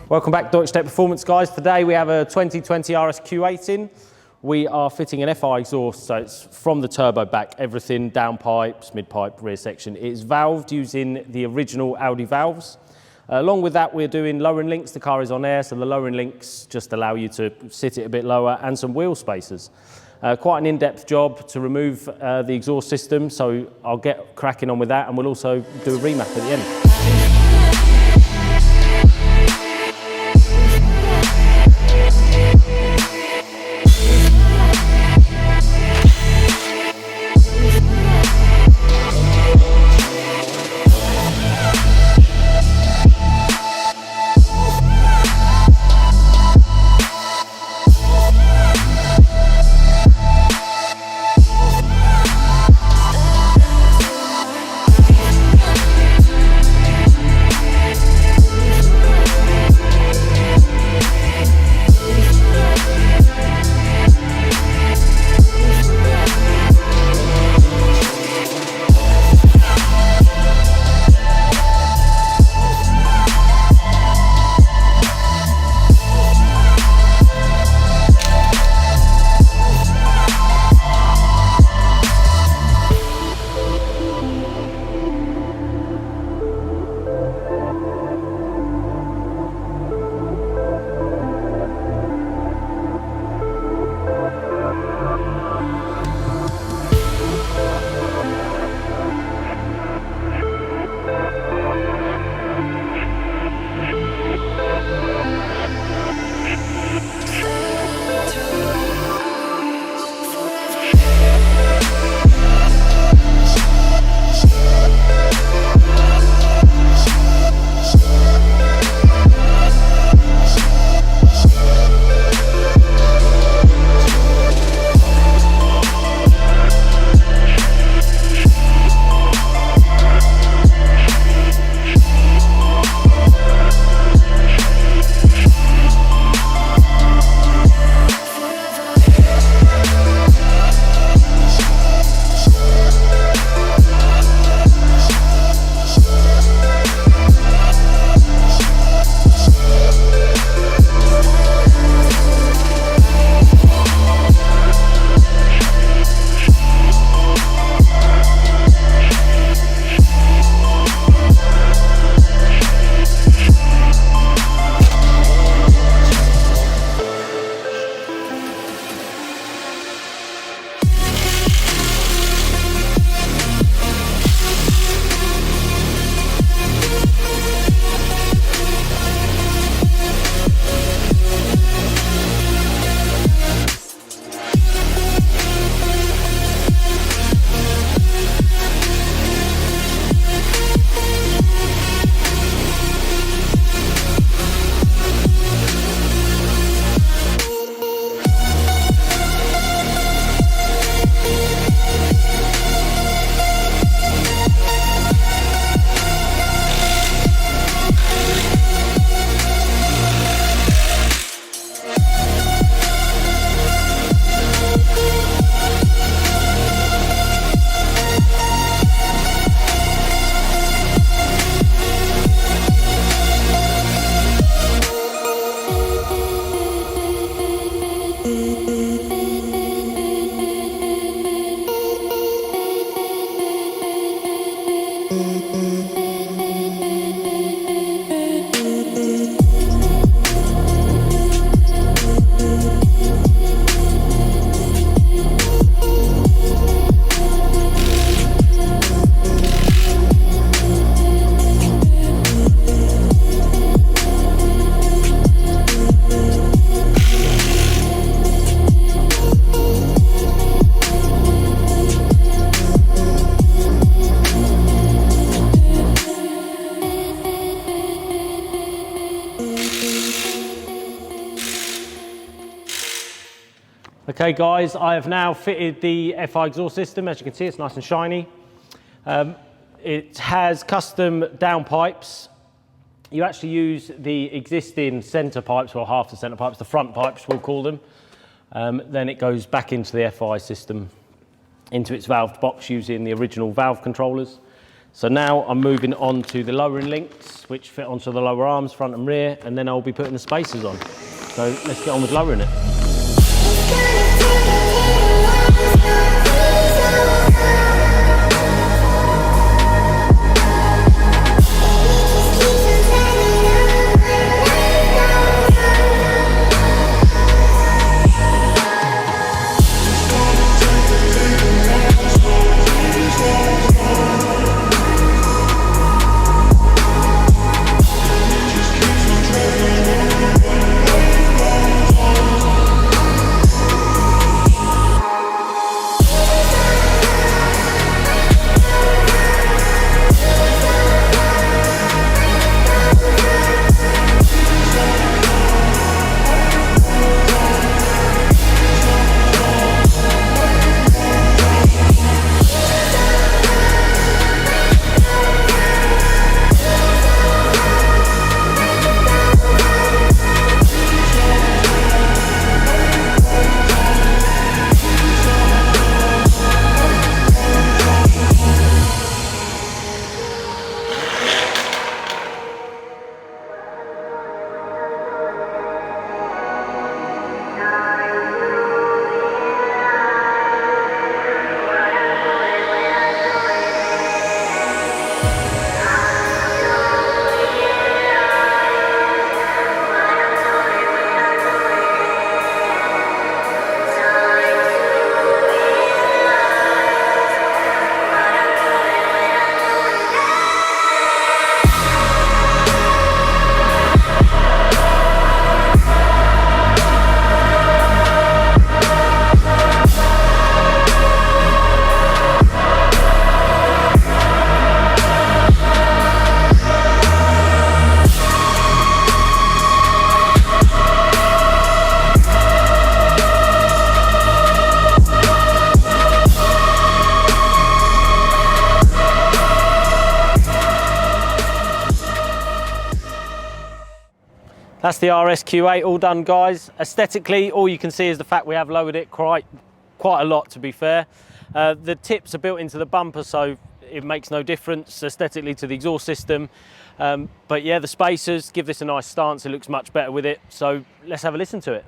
Welcome back to Deutschtech Performance, guys. Today we have a 2020 RSQ8 in. We are fitting an FI exhaust, so it's from the turbo back, everything, down pipes, mid pipe, rear section. It's valved using the original Audi valves. Along with that, we're doing lowering links. The car is on air, so the lowering links just allow you to sit it a bit lower, and some wheel spacers. Quite an in-depth job to remove the exhaust system, so I'll get cracking on with that, and we'll also do a remap at the end. Okay guys, I have now fitted the FI exhaust system. As you can see, it's nice and shiny. It has custom downpipes. You actually use the existing centre pipes, well half the centre pipes, the front pipes we'll call them. Then it goes back into the FI system, into its valved box using the original valve controllers. So now I'm moving on to the lowering links, which fit onto the lower arms, front and rear, and then I'll be putting the spacers on. So let's get on with lowering it. That's the RSQ8 all done, guys. Aesthetically, all you can see is the fact we have lowered it quite a lot, to be fair. The tips are built into the bumper, so it makes no difference aesthetically to the exhaust system. But yeah, the spacers give this a nice stance. It looks much better with it. So let's have a listen to it.